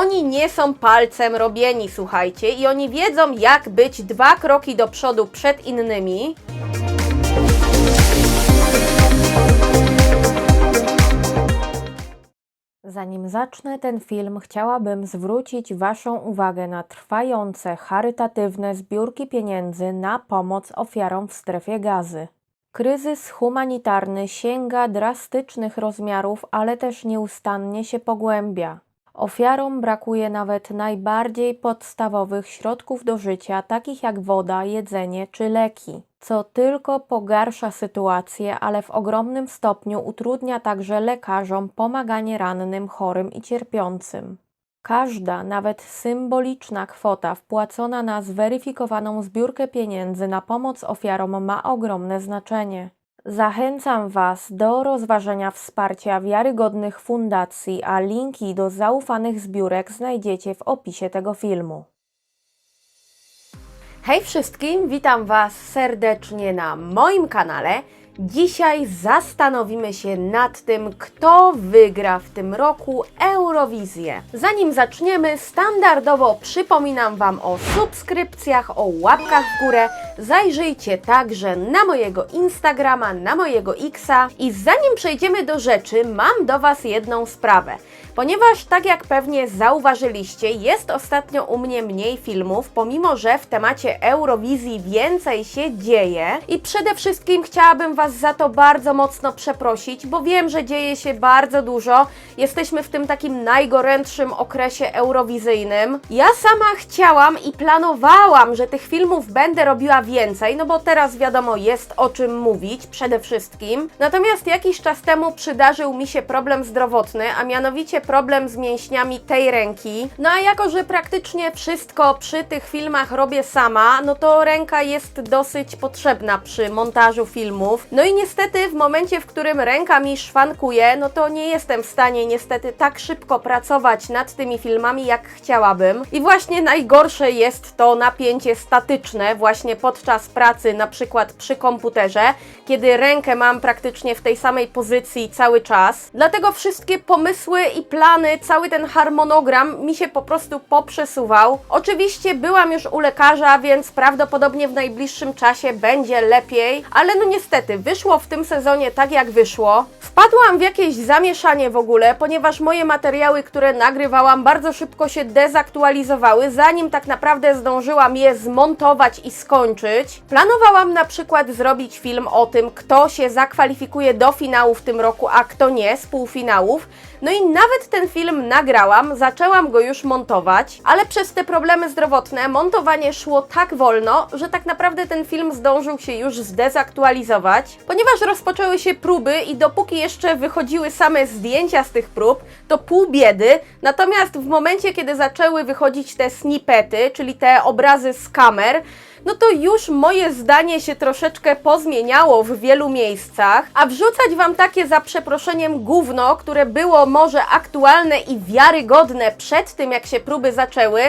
Oni nie są palcem robieni, słuchajcie, i oni wiedzą, jak być 2 kroki do przodu przed innymi. Zanim zacznę ten film, chciałabym zwrócić Waszą uwagę na trwające charytatywne zbiórki pieniędzy na pomoc ofiarom w strefie Gazy. Kryzys humanitarny sięga drastycznych rozmiarów, ale też nieustannie się pogłębia. Ofiarom brakuje nawet najbardziej podstawowych środków do życia, takich jak woda, jedzenie czy leki, co tylko pogarsza sytuację, ale w ogromnym stopniu utrudnia także lekarzom pomaganie rannym, chorym i cierpiącym. Każda, nawet symboliczna kwota wpłacona na zweryfikowaną zbiórkę pieniędzy na pomoc ofiarom ma ogromne znaczenie. Zachęcam Was do rozważenia wsparcia wiarygodnych fundacji, a linki do zaufanych zbiórek znajdziecie w opisie tego filmu. Hej wszystkim, witam Was serdecznie na moim kanale. Dzisiaj zastanowimy się nad tym, kto wygra w tym roku Eurowizję. Zanim zaczniemy, standardowo przypominam Wam o subskrypcjach, o łapkach w górę. Zajrzyjcie także na mojego Instagrama, na mojego Xa. I zanim przejdziemy do rzeczy, mam do Was jedną sprawę. Ponieważ, tak jak pewnie zauważyliście, jest ostatnio u mnie mniej filmów, pomimo że w temacie Eurowizji więcej się dzieje. I przede wszystkim chciałabym Was za to bardzo mocno przeprosić, bo wiem, że dzieje się bardzo dużo. Jesteśmy w tym takim najgorętszym okresie eurowizyjnym. Ja sama chciałam i planowałam, że tych filmów będę robiła więcej, no bo teraz wiadomo, jest o czym mówić przede wszystkim. Natomiast jakiś czas temu przydarzył mi się problem zdrowotny, a mianowicie problem z mięśniami tej ręki. No a jako, że praktycznie wszystko przy tych filmach robię sama, no to ręka jest dosyć potrzebna przy montażu filmów. No i niestety w momencie, w którym ręka mi szwankuje, no to nie jestem w stanie niestety tak szybko pracować nad tymi filmami, jak chciałabym. I właśnie najgorsze jest to napięcie statyczne właśnie podczas pracy, na przykład przy komputerze, kiedy rękę mam praktycznie w tej samej pozycji cały czas. Dlatego wszystkie pomysły i plany, cały ten harmonogram mi się po prostu poprzesuwał. Oczywiście byłam już u lekarza, więc prawdopodobnie w najbliższym czasie będzie lepiej, ale no niestety wyszło w tym sezonie tak jak wyszło. Wpadłam w jakieś zamieszanie w ogóle, ponieważ moje materiały, które nagrywałam, bardzo szybko się dezaktualizowały, zanim tak naprawdę zdążyłam je zmontować i skończyć. Planowałam na przykład zrobić film o tym, kto się zakwalifikuje do finału w tym roku, a kto nie, z półfinałów. No i nawet ten film nagrałam, zaczęłam go już montować, ale przez te problemy zdrowotne montowanie szło tak wolno, że tak naprawdę ten film zdążył się już zdezaktualizować, ponieważ rozpoczęły się próby i dopóki jeszcze wychodziły same zdjęcia z tych prób, to pół biedy, natomiast w momencie, kiedy zaczęły wychodzić te snippety, czyli te obrazy z kamer, no to już moje zdanie się troszeczkę pozmieniało w wielu miejscach, a wrzucać Wam takie za przeproszeniem gówno, które było może aktualne i wiarygodne przed tym, jak się próby zaczęły,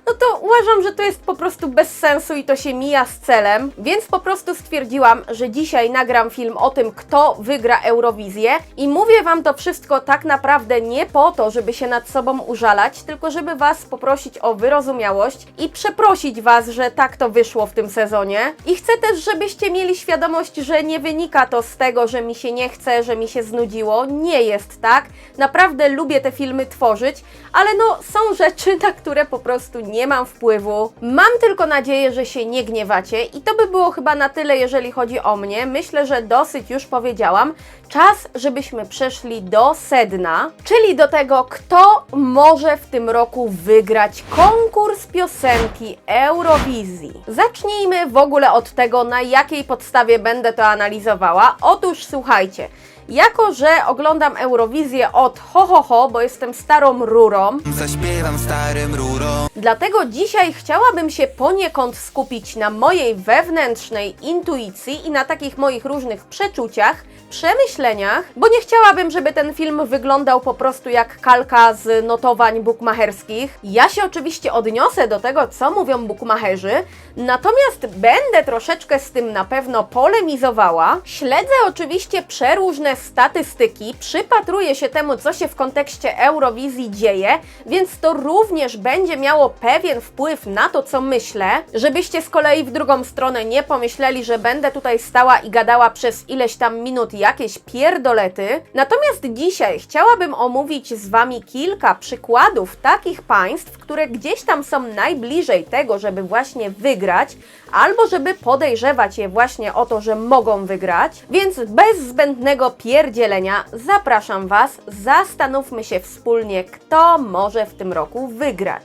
no to uważam, że to jest po prostu bez sensu i to się mija z celem, więc po prostu stwierdziłam, że dzisiaj nagram film o tym, kto wygra Eurowizję i mówię Wam to wszystko tak naprawdę nie po to, żeby się nad sobą użalać, tylko żeby Was poprosić o wyrozumiałość i przeprosić Was, że tak to wyszło w tym sezonie. I chcę też, żebyście mieli świadomość, że nie wynika to z tego, że mi się nie chce, że mi się znudziło. Nie jest tak. Naprawdę lubię te filmy tworzyć, ale no są rzeczy, na które po prostu nie mam wpływu. Mam tylko nadzieję, że się nie gniewacie i to by było chyba na tyle, jeżeli chodzi o mnie. Myślę, że dosyć już powiedziałam. Czas, żebyśmy przeszli do sedna, czyli do tego, kto może w tym roku wygrać konkurs piosenki Eurowizji. Zacznijmy w ogóle od tego, na jakiej podstawie będę to analizowała. Otóż słuchajcie, jako że oglądam Eurowizję od ho, bo jestem starą rurą, zaśpiewam starym rurom. Dlatego dzisiaj chciałabym się poniekąd skupić na mojej wewnętrznej intuicji i na takich moich różnych przeczuciach, przemyśleniach, bo nie chciałabym, żeby ten film wyglądał po prostu jak kalka z notowań bukmacherskich. Ja się oczywiście odniosę do tego, co mówią bukmacherzy, natomiast będę troszeczkę z tym na pewno polemizowała. Śledzę oczywiście przeróżne statystyki, przypatruję się temu, co się w kontekście Eurowizji dzieje, więc to również będzie miało pewien wpływ na to, co myślę, żebyście z kolei w drugą stronę nie pomyśleli, że będę tutaj stała i gadała przez ileś tam minut jakieś pierdolety. Natomiast dzisiaj chciałabym omówić z Wami kilka przykładów takich państw, które gdzieś tam są najbliżej tego, żeby właśnie wygrać, albo żeby podejrzewać je właśnie o to, że mogą wygrać. Więc bez zbędnego pierdzielenia zapraszam Was, zastanówmy się wspólnie, kto może w tym roku wygrać.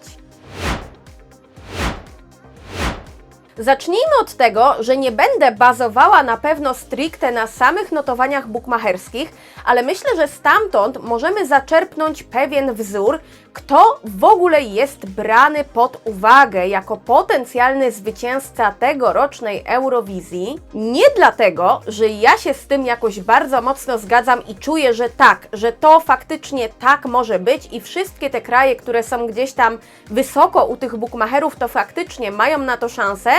Zacznijmy od tego, że nie będę bazowała na pewno stricte na samych notowaniach bukmacherskich, ale myślę, że stamtąd możemy zaczerpnąć pewien wzór, kto w ogóle jest brany pod uwagę jako potencjalny zwycięzca tegorocznej Eurowizji. Nie dlatego, że ja się z tym jakoś bardzo mocno zgadzam i czuję, że tak, że to faktycznie tak może być i wszystkie te kraje, które są gdzieś tam wysoko u tych bukmacherów, to faktycznie mają na to szansę,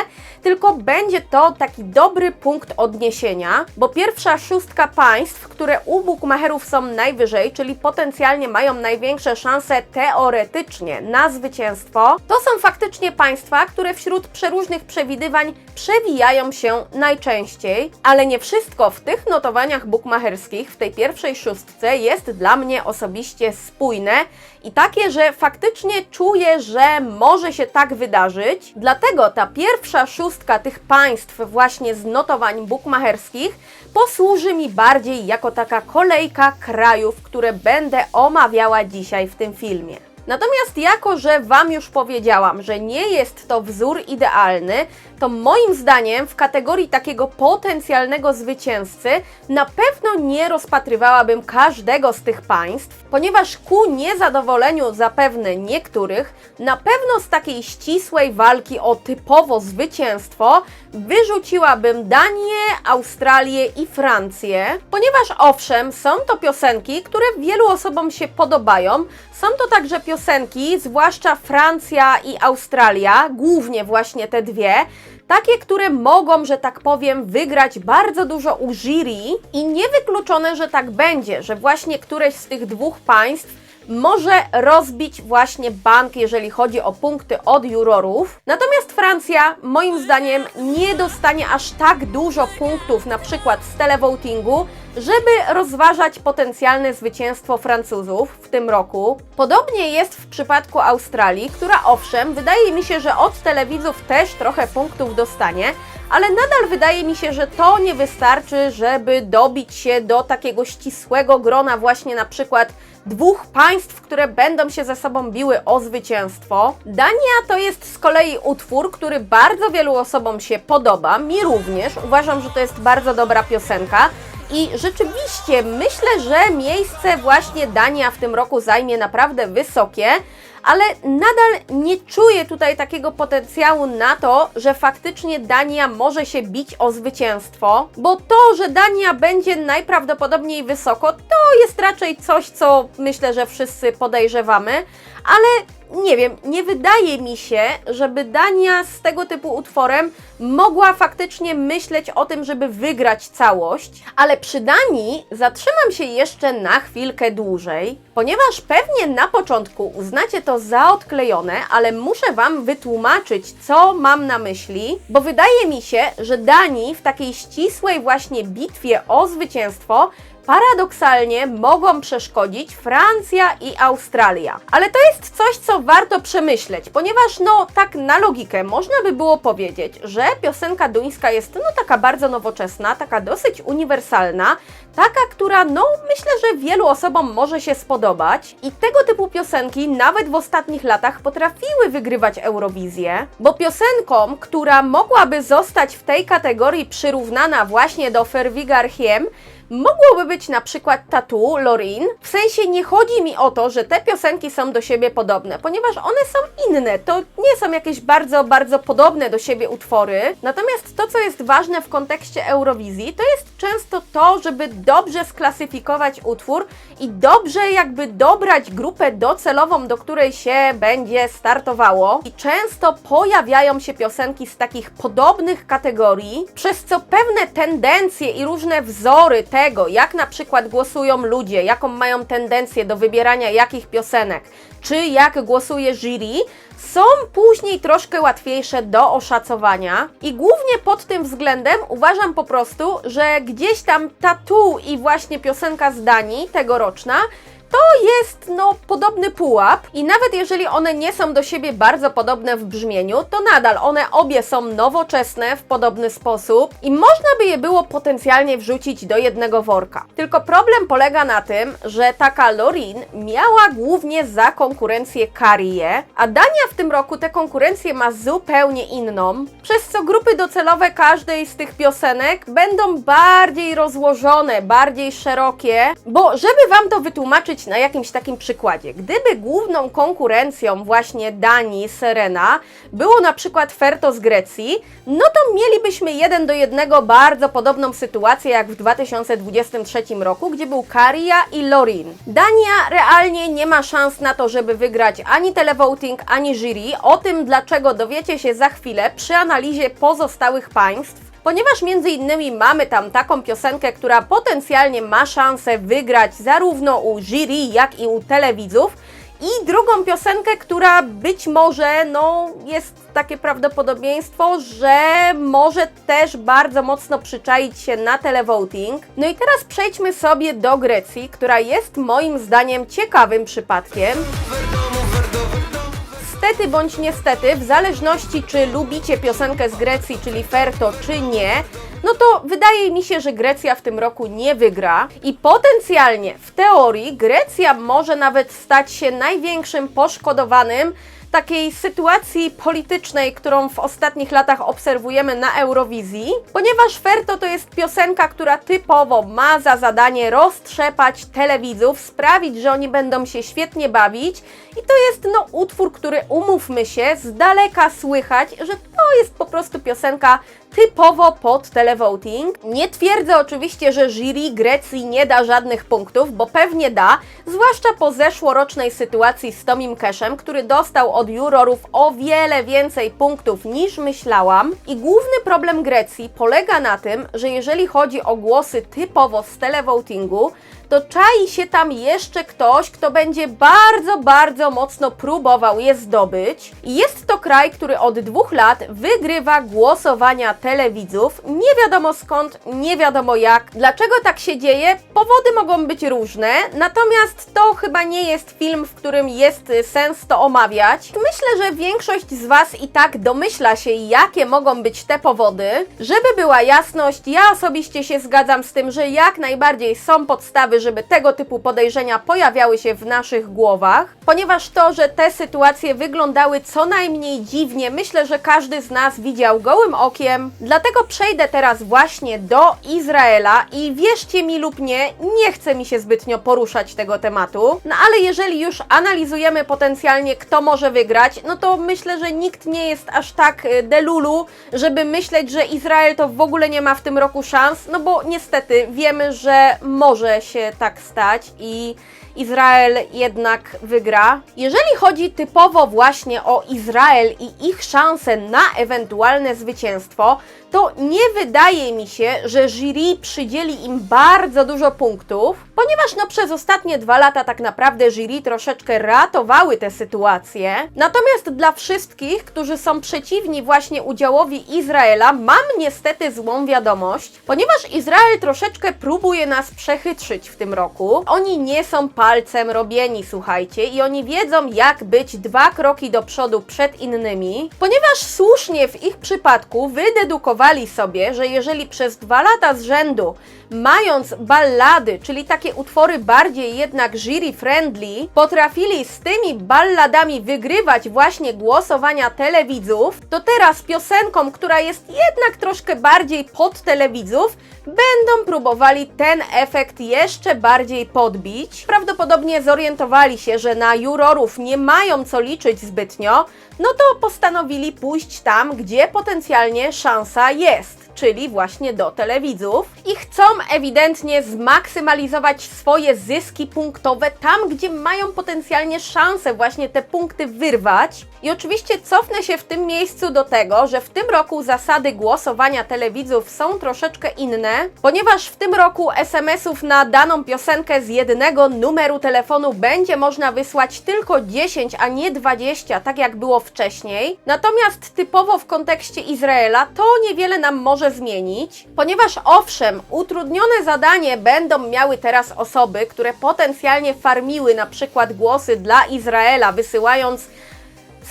tylko będzie to taki dobry punkt odniesienia, bo pierwsza szóstka państw, które u bukmacherów są najwyżej, czyli potencjalnie mają największe szanse teoretycznie na zwycięstwo, to są faktycznie państwa, które wśród przeróżnych przewidywań przewijają się najczęściej, ale nie wszystko w tych notowaniach bukmacherskich w tej pierwszej szóstce jest dla mnie osobiście spójne i takie, że faktycznie czuję, że może się tak wydarzyć. Dlatego ta pierwsza szóstka tych państw właśnie z notowań bukmacherskich posłuży mi bardziej jako taka kolejka krajów, które będę omawiała dzisiaj w tym filmie. Natomiast jako, że Wam już powiedziałam, że nie jest to wzór idealny, to moim zdaniem w kategorii takiego potencjalnego zwycięzcy na pewno nie rozpatrywałabym każdego z tych państw, ponieważ ku niezadowoleniu zapewne niektórych, na pewno z takiej ścisłej walki o typowo zwycięstwo wyrzuciłabym Danię, Australię i Francję, ponieważ owszem, są to piosenki, które wielu osobom się podobają, są to także piosenki, zwłaszcza Francja i Australia, głównie właśnie te dwie, takie, które mogą, że tak powiem, wygrać bardzo dużo u jury i niewykluczone, że tak będzie, że właśnie któreś z tych dwóch państw może rozbić właśnie bank, jeżeli chodzi o punkty od jurorów. Natomiast Francja, moim zdaniem, nie dostanie aż tak dużo punktów, na przykład z televotingu, żeby rozważać potencjalne zwycięstwo Francuzów w tym roku. Podobnie jest w przypadku Australii, która owszem, wydaje mi się, że od telewidzów też trochę punktów dostanie, ale nadal wydaje mi się, że to nie wystarczy, żeby dobić się do takiego ścisłego grona właśnie na przykład dwóch państw, które będą się ze sobą biły o zwycięstwo. Dania to jest z kolei utwór, który bardzo wielu osobom się podoba, mi również. Uważam, że to jest bardzo dobra piosenka. I rzeczywiście myślę, że miejsce właśnie Dania w tym roku zajmie naprawdę wysokie, ale nadal nie czuję tutaj takiego potencjału na to, że faktycznie Dania może się bić o zwycięstwo, bo to, że Dania będzie najprawdopodobniej wysoko, to jest raczej coś, co myślę, że wszyscy podejrzewamy, ale nie wiem, nie wydaje mi się, żeby Dania z tego typu utworem mogła faktycznie myśleć o tym, żeby wygrać całość, ale przy Danii zatrzymam się jeszcze na chwilkę dłużej, ponieważ pewnie na początku uznacie to za odklejone, ale muszę Wam wytłumaczyć, co mam na myśli, bo wydaje mi się, że Danii w takiej ścisłej właśnie bitwie o zwycięstwo paradoksalnie mogą przeszkodzić Francja i Australia. Ale to jest coś, co warto przemyśleć, ponieważ no tak na logikę można by było powiedzieć, że piosenka duńska jest taka bardzo nowoczesna, taka dosyć uniwersalna, taka, która myślę, że wielu osobom może się spodobać i tego typu piosenki nawet w ostatnich latach potrafiły wygrywać Eurowizję, bo piosenką, która mogłaby zostać w tej kategorii przyrównana właśnie do Ferwiga Rchiem, mogłoby być na przykład Tattoo, Loreen. W sensie nie chodzi mi o to, że te piosenki są do siebie podobne, ponieważ one są inne. To nie są jakieś bardzo, bardzo podobne do siebie utwory. Natomiast to, co jest ważne w kontekście Eurowizji, to jest często to, żeby dobrze sklasyfikować utwór i dobrze jakby dobrać grupę docelową, do której się będzie startowało. I często pojawiają się piosenki z takich podobnych kategorii, przez co pewne tendencje i różne wzory tego, jak na przykład głosują ludzie, jaką mają tendencję do wybierania jakich piosenek, czy jak głosuje jury, są później troszkę łatwiejsze do oszacowania i głównie pod tym względem uważam po prostu, że gdzieś tam Tattoo i właśnie piosenka z Danii tegoroczna to jest podobny pułap i nawet jeżeli one nie są do siebie bardzo podobne w brzmieniu, to nadal one obie są nowoczesne w podobny sposób i można by je było potencjalnie wrzucić do jednego worka. Tylko problem polega na tym, że taka Loreen miała głównie za konkurencję Karię, a Dania w tym roku tę konkurencję ma zupełnie inną, przez co grupy docelowe każdej z tych piosenek będą bardziej rozłożone, bardziej szerokie, bo żeby Wam to wytłumaczyć na jakimś takim przykładzie. Gdyby główną konkurencją właśnie Danii, Serena, było na przykład Ferto z Grecji, no to mielibyśmy 1:1 bardzo podobną sytuację jak w 2023 roku, gdzie był Karia i Loreen. Dania realnie nie ma szans na to, żeby wygrać ani televoting, ani jury. O tym dlaczego dowiecie się za chwilę przy analizie pozostałych państw. Ponieważ między innymi mamy tam taką piosenkę, która potencjalnie ma szansę wygrać zarówno u jury, jak i u telewidzów i drugą piosenkę, która być może, jest takie prawdopodobieństwo, że może też bardzo mocno przyczaić się na televoting. No i teraz przejdźmy sobie do Grecji, która jest moim zdaniem ciekawym przypadkiem. Niestety bądź niestety, w zależności czy lubicie piosenkę z Grecji, czyli Ferto, czy nie, no to wydaje mi się, że Grecja w tym roku nie wygra i potencjalnie w teorii Grecja może nawet stać się największym poszkodowanym takiej sytuacji politycznej, którą w ostatnich latach obserwujemy na Eurowizji, ponieważ Ferto to jest piosenka, która typowo ma za zadanie roztrzepać telewidzów, sprawić, że oni będą się świetnie bawić i to jest utwór, który umówmy się, z daleka słychać, że to jest po prostu piosenka typowo pod televoting. Nie twierdzę oczywiście, że jury Grecji nie da żadnych punktów, bo pewnie da, zwłaszcza po zeszłorocznej sytuacji z Tomim Cashem, który dostał od jurorów o wiele więcej punktów niż myślałam. I główny problem Grecji polega na tym, że jeżeli chodzi o głosy typowo z televotingu, to czai się tam jeszcze ktoś, kto będzie bardzo, bardzo mocno próbował je zdobyć. I jest to kraj, który od 2 lat wygrywa głosowania telewidzów. Nie wiadomo skąd, nie wiadomo jak. Dlaczego tak się dzieje? Powody mogą być różne, natomiast to chyba nie jest film, w którym jest sens to omawiać. Myślę, że większość z Was i tak domyśla się, jakie mogą być te powody. Żeby była jasność, ja osobiście się zgadzam z tym, że jak najbardziej są podstawy, żeby tego typu podejrzenia pojawiały się w naszych głowach, ponieważ to, że te sytuacje wyglądały co najmniej dziwnie, myślę, że każdy z nas widział gołym okiem. Dlatego przejdę teraz właśnie do Izraela i wierzcie mi lub nie, nie chce mi się zbytnio poruszać tego tematu, ale jeżeli już analizujemy potencjalnie, kto może wygrać, no to myślę, że nikt nie jest aż tak delulu, żeby myśleć, że Izrael to w ogóle nie ma w tym roku szans, bo niestety wiemy, że może się tak stać i Izrael jednak wygra. Jeżeli chodzi typowo właśnie o Izrael i ich szanse na ewentualne zwycięstwo, to nie wydaje mi się, że jury przydzieli im bardzo dużo punktów, ponieważ przez ostatnie 2 lata tak naprawdę jury troszeczkę ratowały tę sytuację. Natomiast dla wszystkich, którzy są przeciwni właśnie udziałowi Izraela, mam niestety złą wiadomość, ponieważ Izrael troszeczkę próbuje nas przechytrzyć w tym roku. Oni nie są palcem robieni, słuchajcie, i oni wiedzą, jak być 2 kroki do przodu przed innymi, ponieważ słusznie w ich przypadku wydedukowali sobie, że jeżeli przez 2 lata z rzędu, mając ballady, czyli takie utwory bardziej jednak jury friendly, potrafili z tymi balladami wygrywać właśnie głosowania telewidzów, to teraz piosenką, która jest jednak troszkę bardziej pod telewidzów, będą próbowali ten efekt jeszcze bardziej podbić. Prawdopodobnie zorientowali się, że na jurorów nie mają co liczyć zbytnio, no to postanowili pójść tam, gdzie potencjalnie szansa jest. czyli właśnie do telewidzów i chcą ewidentnie zmaksymalizować swoje zyski punktowe tam, gdzie mają potencjalnie szansę właśnie te punkty wyrwać. I oczywiście cofnę się w tym miejscu do tego, że w tym roku zasady głosowania telewidzów są troszeczkę inne, ponieważ w tym roku SMS-ów na daną piosenkę z jednego numeru telefonu będzie można wysłać tylko 10, a nie 20, tak jak było wcześniej. Natomiast typowo w kontekście Izraela to niewiele nam może zmienić, ponieważ owszem, utrudnione zadanie będą miały teraz osoby, które potencjalnie farmiły na przykład głosy dla Izraela, wysyłając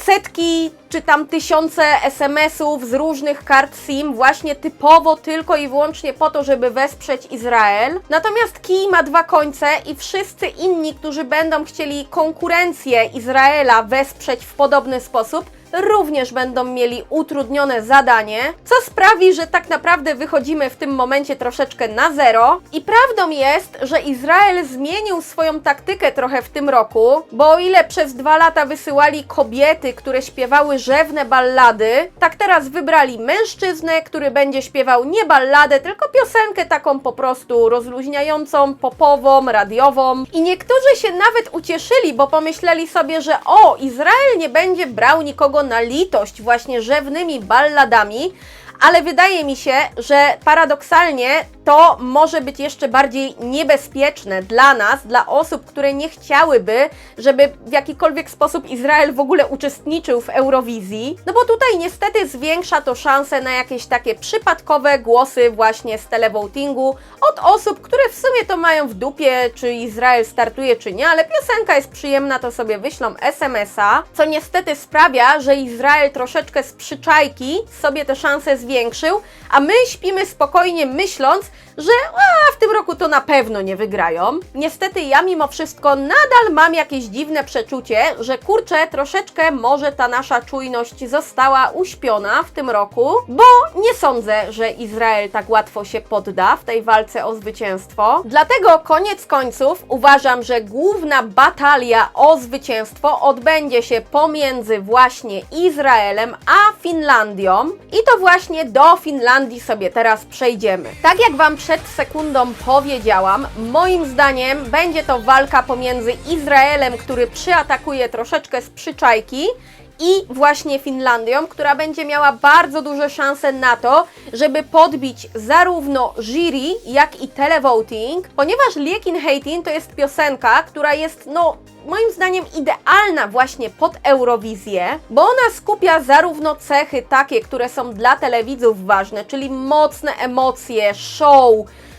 setki czy tam tysiące SMS-ów z różnych kart SIM właśnie typowo tylko i wyłącznie po to, żeby wesprzeć Izrael. Natomiast kij ma dwa końce i wszyscy inni, którzy będą chcieli konkurencję Izraela wesprzeć w podobny sposób, również będą mieli utrudnione zadanie, co sprawi, że tak naprawdę wychodzimy w tym momencie troszeczkę na zero. I prawdą jest, że Izrael zmienił swoją taktykę trochę w tym roku, bo o ile przez 2 lata wysyłali kobiety, które śpiewały rzewne ballady, tak teraz wybrali mężczyznę, który będzie śpiewał nie balladę, tylko piosenkę taką po prostu rozluźniającą, popową, radiową. I niektórzy się nawet ucieszyli, bo pomyśleli sobie, że o, Izrael nie będzie brał nikogo na litość właśnie rzewnymi balladami, ale wydaje mi się, że paradoksalnie to może być jeszcze bardziej niebezpieczne dla nas, dla osób, które nie chciałyby, żeby w jakikolwiek sposób Izrael w ogóle uczestniczył w Eurowizji, no bo tutaj niestety zwiększa to szanse na jakieś takie przypadkowe głosy właśnie z televotingu od osób, które w sumie to mają w dupie, czy Izrael startuje, czy nie, ale piosenka jest przyjemna, to sobie wyślą SMS-a, co niestety sprawia, że Izrael troszeczkę z przyczajki sobie te szanse zwiększył, a my śpimy spokojnie myśląc, że w tym roku to na pewno nie wygrają. Niestety ja mimo wszystko nadal mam jakieś dziwne przeczucie, że kurczę, troszeczkę może ta nasza czujność została uśpiona w tym roku, bo nie sądzę, że Izrael tak łatwo się podda w tej walce o zwycięstwo. Dlatego koniec końców uważam, że główna batalia o zwycięstwo odbędzie się pomiędzy właśnie Izraelem a Finlandią i to właśnie do Finlandii sobie teraz przejdziemy. Tak jak Wam przed sekundą powiedziałam, moim zdaniem będzie to walka pomiędzy Izraelem, który przyatakuje troszeczkę z przyczajki, i właśnie Finlandią, która będzie miała bardzo duże szanse na to, żeby podbić zarówno jury, jak i televoting, ponieważ Liekin Heitin to jest piosenka, która jest, moim zdaniem idealna właśnie pod Eurowizję, bo ona skupia zarówno cechy takie, które są dla telewidzów ważne, czyli mocne emocje, show,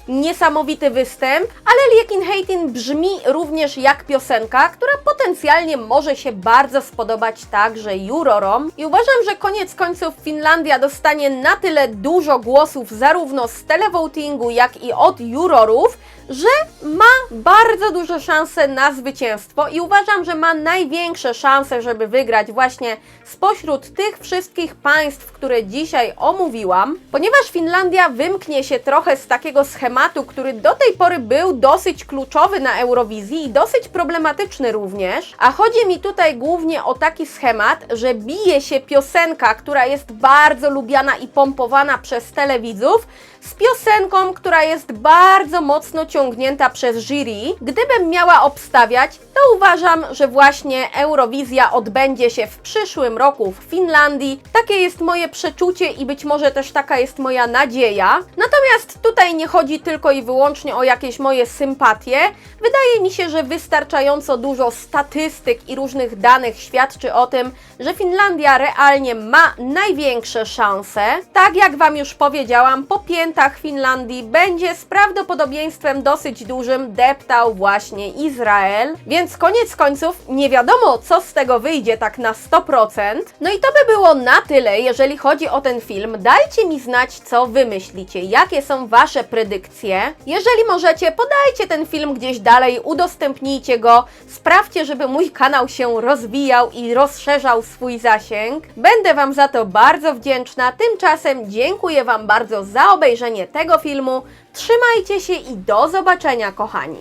niesamowity występ, ale Liekin Heitin brzmi również jak piosenka, która potencjalnie może się bardzo spodobać także jurorom i uważam, że koniec końców Finlandia dostanie na tyle dużo głosów zarówno z televotingu, jak i od jurorów, że ma bardzo duże szanse na zwycięstwo i uważam, że ma największe szanse, żeby wygrać właśnie spośród tych wszystkich państw, które dzisiaj omówiłam, ponieważ Finlandia wymknie się trochę z takiego schematu, który do tej pory był dosyć kluczowy na Eurowizji i dosyć problematyczny również, a chodzi mi tutaj głównie o taki schemat, że bije się piosenka, która jest bardzo lubiana i pompowana przez telewidzów, z piosenką, która jest bardzo mocno ciągnięta przez jury. Gdybym miała obstawiać, to uważam, że właśnie Eurowizja odbędzie się w przyszłym roku w Finlandii. Takie jest moje przeczucie i być może też taka jest moja nadzieja. Natomiast tutaj nie chodzi tylko i wyłącznie o jakieś moje sympatie. Wydaje mi się, że wystarczająco dużo statystyk i różnych danych świadczy o tym, że Finlandia realnie ma największe szanse. Tak jak Wam już powiedziałam, po piętach Finlandii będzie z prawdopodobieństwem dosyć dużym deptał właśnie Izrael, więc koniec końców nie wiadomo, co z tego wyjdzie tak na 100%. No i to by było na tyle, jeżeli chodzi o ten film. Dajcie mi znać, co Wy myślicie, jakie są Wasze predykcje. Jeżeli możecie, podajcie ten film gdzieś dalej, udostępnijcie go, sprawdźcie, żeby mój kanał się rozwijał i rozszerzał swój zasięg. Będę Wam za to bardzo wdzięczna. Tymczasem dziękuję Wam bardzo za obejrzenie tego filmu. Trzymajcie się i do zobaczenia, kochani!